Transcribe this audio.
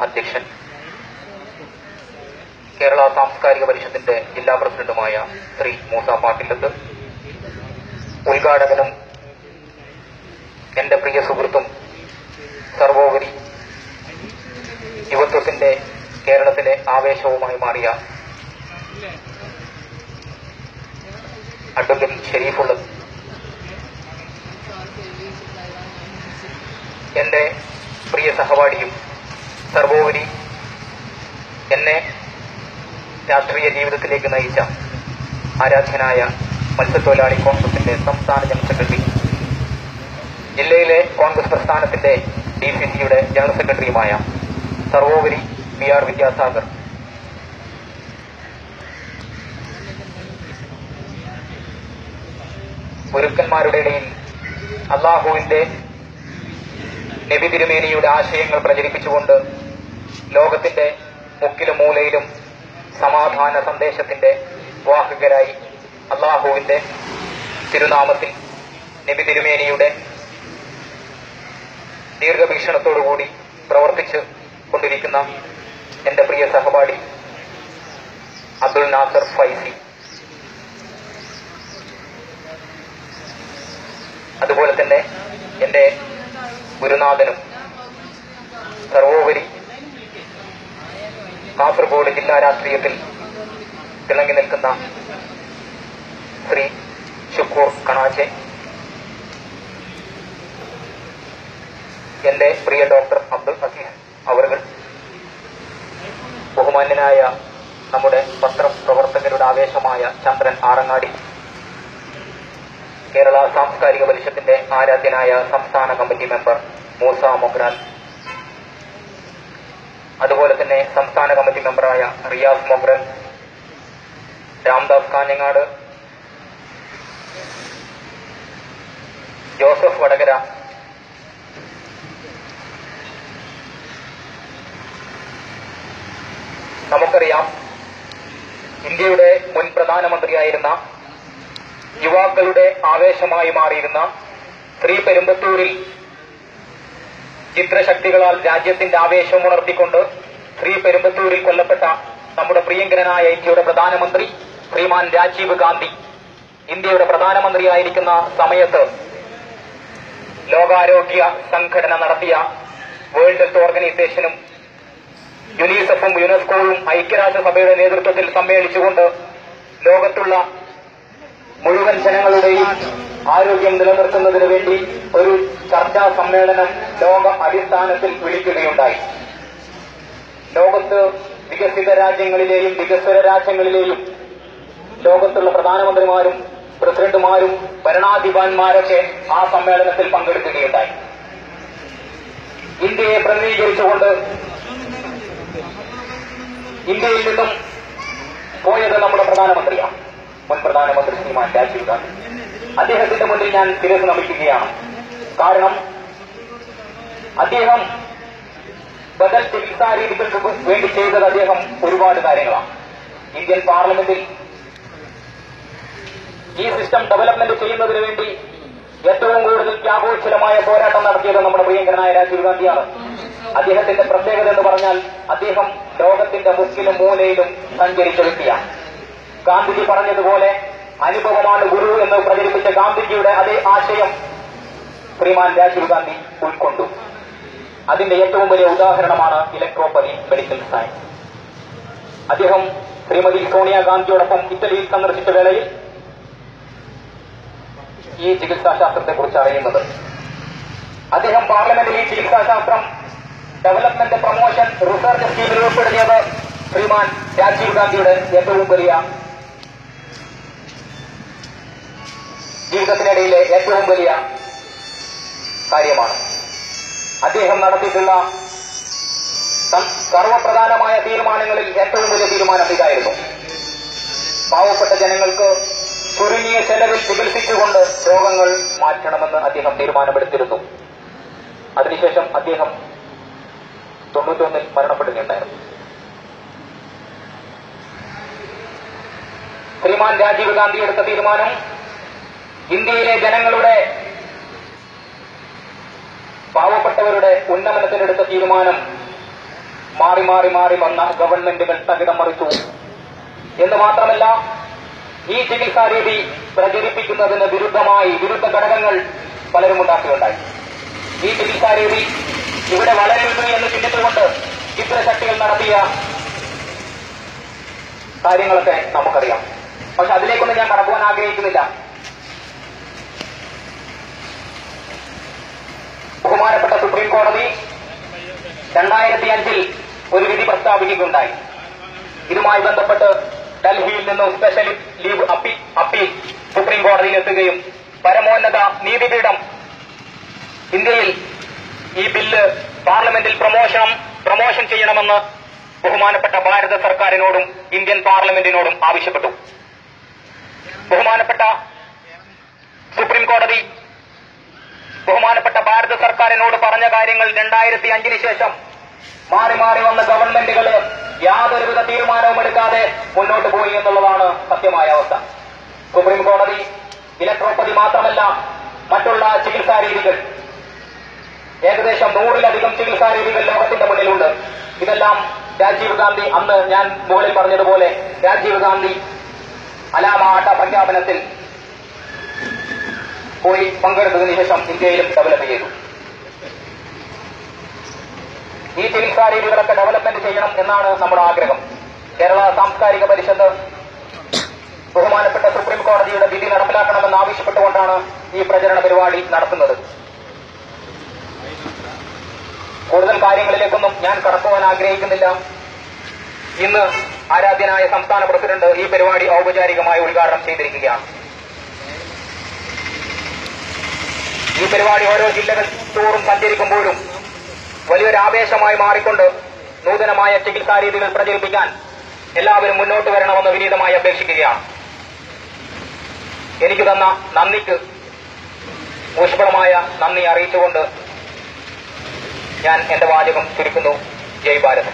അധ്യക്ഷൻ, കേരള സാംസ്കാരിക പരിഷത്തിന്റെ ജില്ലാ പ്രസിഡന്റുമായ ശ്രീ മൂസ പാട്ടില്ലത്ത്, ഉദ്ഘാടകനും എന്റെ പ്രിയ സുഹൃത്തും സർവോപരി യുവത്വത്തിന്റെ കേരളത്തിലെ ആവേശവുമായി മാറിയ അഡ്വക്കേറ്റ് ഷെരീഫുള്ളത്, എന്റെ പ്രിയ സഹപാഠിയും സർവോപരി എന്നെ രാഷ്ട്രീയ ജീവിതത്തിലേക്ക് നയിച്ച ആരാധ്യനായ മത്സ്യത്തൊഴിലാളി കോൺഗ്രസിന്റെ സംസ്ഥാന ജനറൽ സെക്രട്ടറി, ജില്ലയിലെ കോൺഗ്രസ് പ്രസ്ഥാനത്തിന്റെ DCCയുടെ ജനറൽ സെക്രട്ടറിയുമായ സർവോപരി VR വിദ്യാസാഗർ, ഗുരുക്കന്മാരുടെ ഇടയിൽ അള്ളാഹുവിന്റെ നബി തിരുമേനിയുടെ ആശയങ്ങൾ പ്രചരിപ്പിച്ചുകൊണ്ട് ലോകത്തിന്റെ മുക്കിലും മൂലയിലും സമാധാന സന്ദേശത്തിന്റെ വാഹകരായി അള്ളാഹുവിന്റെ തിരുനാമത്തിൽ നബി തിരുമേനിയുടെ ദീർഘവീക്ഷണത്തോടുകൂടി പ്രവർത്തിച്ച് കൊണ്ടിരിക്കുന്ന എന്റെ പ്രിയ സഹപാഠി അബ്ദുൽ നാസർ ഫൈസി, അതുപോലെ തന്നെ എന്റെ ഗുരുനാഥനും സർവോപരി കാസർഗോഡ് ജില്ലാ രാഷ്ട്രീയത്തിൽ തിളങ്ങി നിൽക്കുന്ന ശ്രീ ഷുക്കൂർ കണാച്ചെ, എന്റെ പ്രിയ ഡോക്ടർ അബ്ദുൽ അസീസ് അവറുകൾ, ബഹുമാന്യനായ നമ്മുടെ പത്രപ്രവർത്തകരുടെ ആവേശമായ ചന്ദ്രൻ ആറങ്ങാടി, കേരള സാംസ്കാരിക പരിഷത്തിന്റെ ആരാധ്യനായ സംസ്ഥാന കമ്മിറ്റി മെമ്പർ മൂസ മൊഗ്രാൽ, അതുപോലെ തന്നെ സംസ്ഥാന കമ്മിറ്റി മെമ്പറായ റിയാസ് മൊഗ്രൻ, രാംദാസ് കാഞ്ഞങ്ങാട്, ജോസഫ് വടകര, നമുക്കറിയാം ഇന്ത്യയുടെ മുൻ പ്രധാനമന്ത്രിയായിരുന്ന യുവാക്കളുടെ ആവേശമായി മാറിയിരുന്ന ശ്രീ പെരുമ്പത്തൂരിൽ ചിത്രശക്തികളാൽ രാജ്യത്തിന്റെ ആവേശം ഉണർത്തിക്കൊണ്ട് ശ്രീ പെരുമ്പത്തൂരിൽ കൊല്ലപ്പെട്ട നമ്മുടെ പ്രിയങ്കരനായ ഇന്ത്യയുടെ പ്രധാനമന്ത്രി ശ്രീമാൻ രാജീവ് ഗാന്ധി ഇന്ത്യയുടെ പ്രധാനമന്ത്രിയായിരിക്കുന്ന സമയത്ത് ലോകാരോഗ്യ സംഘടന നടത്തിയ വേൾഡ് ഹെൽത്ത് ഓർഗനൈസേഷനും യുനിസെഫും യുനെസ്കോയും ഐക്യരാഷ്ട്രസഭയുടെ നേതൃത്വത്തിൽ സമ്മേളിച്ചുകൊണ്ട് ലോകത്തുള്ള മുഴുവൻ ജനങ്ങളുടെയും ആരോഗ്യം നിലനിർത്തുന്നതിനു വേണ്ടി ഒരു ചർച്ചാ സമ്മേളനം ലോക അടിസ്ഥാനത്തിൽ വിളിക്കുകയുണ്ടായി. ലോകത്ത് വികസിത രാജ്യങ്ങളിലെയും വികസ്വര രാജ്യങ്ങളിലെയും ലോകത്തുള്ള പ്രധാനമന്ത്രിമാരും പ്രസിഡന്റുമാരും ഭരണാധിപന്മാരൊക്കെ ആ സമ്മേളനത്തിൽ പങ്കെടുക്കുകയുണ്ടായി. ഇന്ത്യയെ പ്രതിനിധീകരിച്ചുകൊണ്ട് ഇന്ത്യയിൽ നിന്നും പോയത് നമ്മുടെ പ്രധാനമന്ത്രിയാണ്, മുൻ പ്രധാനമന്ത്രി ശ്രീമാൻ രാജീവ് ഗാന്ധി. അദ്ദേഹത്തിന്റെ മുന്നിൽ ഞാൻ ശിരസ് നമിക്കുകയാണ്. കാരണം അദ്ദേഹം ബദൽ ചികിത്സാ രീതികൾക്ക് വേണ്ടി ചെയ്തത് അദ്ദേഹം ഒരുപാട് കാര്യങ്ങളാണ്. ഇന്ത്യൻ പാർലമെന്റിൽ ഈ സിസ്റ്റം ഡെവലപ്മെന്റ് ചെയ്യുന്നതിന് വേണ്ടി ഏറ്റവും കൂടുതൽ ത്യാഗോജ്വലമായ പോരാട്ടം നടത്തിയത് നമ്മുടെ പ്രിയങ്കരനായ രാജീവ് ഗാന്ധിയാണ്. അദ്ദേഹത്തിന്റെ പ്രത്യേകത എന്ന് പറഞ്ഞാൽ അദ്ദേഹം ലോകത്തിന്റെ മുക്കിലും മൂലയിലും സഞ്ചരിച്ച വ്യക്തിയാണ്. ഗാന്ധിജി പറഞ്ഞതുപോലെ അനുഭവമാണ് ഗുരു എന്ന് പ്രചരിപ്പിച്ച ഗാന്ധിജിയുടെ അതേ ആശയം ശ്രീമാൻ രാജീവ് ഗാന്ധി ഉൾക്കൊണ്ടു. അതിന്റെ ഏറ്റവും വലിയ ഉദാഹരണമാണ് ഇലക്ട്രോപ്പതി മെഡിക്കൽ സയൻസ്. അദ്ദേഹം ശ്രീമതി സോണിയാഗാന്ധിയോടൊപ്പം ഇറ്റലിയിൽ സന്ദർശിച്ച വേളയിൽ ഈ ചികിത്സാശാസ്ത്രത്തെക്കുറിച്ച് അറിയുന്നത്. അദ്ദേഹം പാർലമെന്റിൽ ഈ ചികിത്സാശാസ്ത്രം ഡെവലപ്മെന്റ് പ്രൊമോഷൻ റിസർച്ച് സ്കീമിൽ ഉൾപ്പെടുത്തിയത് ശ്രീമാൻ രാജീവ് ഗാന്ധിയുടെ ഏറ്റവും വലിയ ജീവിതത്തിനിടയിലെ ഏറ്റവും വലിയ കാര്യമാണ്. അദ്ദേഹം നടത്തിയിട്ടുള്ള സർവപ്രധാനമായ തീരുമാനങ്ങളിൽ ഏറ്റവും വലിയ തീരുമാനം ഇതായിരുന്നു: പാവപ്പെട്ട ജനങ്ങൾക്ക് ചുരുങ്ങിയ ചെലവിൽ ചികിത്സിച്ചുകൊണ്ട് രോഗങ്ങൾ മാറ്റണമെന്ന് അദ്ദേഹം തീരുമാനമെടുത്തിരുന്നു. അതിനുശേഷം അദ്ദേഹം 91 മരണപ്പെടുകയുണ്ടായിരുന്നു. ശ്രീമാൻ രാജീവ് ഗാന്ധി എടുത്ത തീരുമാനം ഇന്ത്യയിലെ ജനങ്ങളുടെ പാവപ്പെട്ടവരുടെ ഉന്നമനത്തിനെടുത്ത തീരുമാനം മാറി മാറി മാറി വന്ന ഗവൺമെന്റുകൾ തകിടം മറിച്ചു എന്ന് മാത്രമല്ല, ഈ ചികിത്സാ രീതി പ്രചരിപ്പിക്കുന്നതിന് വിരുദ്ധമായി വിരുദ്ധ ഘടകങ്ങൾ പലരും ഉണ്ടാക്കുകയുണ്ടായി. ഈ ചികിത്സാ രീതി ഇവിടെ വളരുന്നു എന്ന് ചിന്തിച്ചുകൊണ്ട് ചിത്രശക്തികൾ നടത്തിയ കാര്യങ്ങളൊക്കെ നമുക്കറിയാം. പക്ഷെ അതിലേക്കൊന്നും ഞാൻ കടക്കുവാൻ ആഗ്രഹിക്കുന്നില്ല. ബഹുമാനപ്പെട്ട സുപ്രീം കോടതി 2005 ഒരു വിധി പ്രസ്താവിക്കുകയുണ്ടായി. ഇതുമായി ബന്ധപ്പെട്ട് ഡൽഹിയിൽ നിന്നും സ്പെഷ്യൽ ലീവ് അപ്പീൽ സുപ്രീം കോടതിയിൽ എത്തുകയും പരമോന്നത നീതിപീഠം ഇന്ത്യയിൽ ഈ ബില്ല് പാർലമെന്റിൽ പ്രമോഷൻ ചെയ്യണമെന്ന് ബഹുമാനപ്പെട്ട ഭാരത സർക്കാരിനോടും ഇന്ത്യൻ പാർലമെന്റിനോടും ആവശ്യപ്പെട്ടു. ബഹുമാനപ്പെട്ട സുപ്രീം കോടതി ബഹുമാനപ്പെട്ട ഭാരത സർക്കാരിനോട് പറഞ്ഞ കാര്യങ്ങൾ 2005 ശേഷം മാറി മാറി വന്ന ഗവൺമെന്റുകള് യാതൊരുവിധ തീരുമാനവും എടുക്കാതെ മുന്നോട്ട് പോയി എന്നുള്ളതാണ് സത്യമായ അവസ്ഥ. സുപ്രീം കോടതി ഇലക്ട്രോപ്പതി മാത്രമല്ല, മറ്റുള്ള ചികിത്സാ രീതികൾ ഏകദേശം 100-ലധികം ചികിത്സാ രീതികൾ ലോകത്തിന്റെ മുന്നിലുണ്ട്. ഇതെല്ലാം രാജീവ് ഗാന്ധി, അന്ന് ഞാൻ മുകളിൽ പറഞ്ഞതുപോലെ രാജീവ് ഗാന്ധി അലാമാട്ട പ്രഖ്യാപനത്തിൽ പോയി പങ്കെടുത്തതിനു ശേഷം ഇന്ത്യയിലും ഡെവലപ്പ് ചെയ്തു. ഈ ചികിത്സാ രീതികളൊക്കെ ഡെവലപ്മെന്റ് ചെയ്യണം എന്നാണ് നമ്മുടെ ആഗ്രഹം. കേരള സാംസ്കാരിക പരിഷത്ത് ബഹുമാനപ്പെട്ട സുപ്രീം കോടതിയുടെ വിധി നടപ്പിലാക്കണമെന്ന് ആവശ്യപ്പെട്ടുകൊണ്ടാണ് ഈ പ്രചരണ പരിപാടി നടത്തുന്നത്. കൂടുതൽ കാര്യങ്ങളിലേക്കൊന്നും ഞാൻ കടക്കുവാൻ ആഗ്രഹിക്കുന്നില്ല. ഇന്ന് ആരാധ്യനായ സംസ്ഥാന പ്രസിഡന്റ് ഈ പരിപാടി ഔപചാരികമായി ഉദ്ഘാടനം ചെയ്തിരിക്കുകയാണ്. ഈ പരിപാടി ഓരോ ജില്ലകൾ തോറും സഞ്ചരിക്കുമ്പോഴും വലിയൊരു ആവേശമായി മാറിക്കൊണ്ട് നൂതനമായ ചികിത്സാ രീതികൾ പ്രചരിപ്പിക്കാൻ എല്ലാവരും മുന്നോട്ട് വരണമെന്ന് വിനീതമായി അപേക്ഷിക്കുകയാണ്. എനിക്ക് തന്ന നന്ദിക്ക് ഊഷ്മളമായ നന്ദി അറിയിച്ചുകൊണ്ട് ഞാൻ എന്റെ വാചകം ചുരുക്കുന്നു. ജയ് ഭാരത്.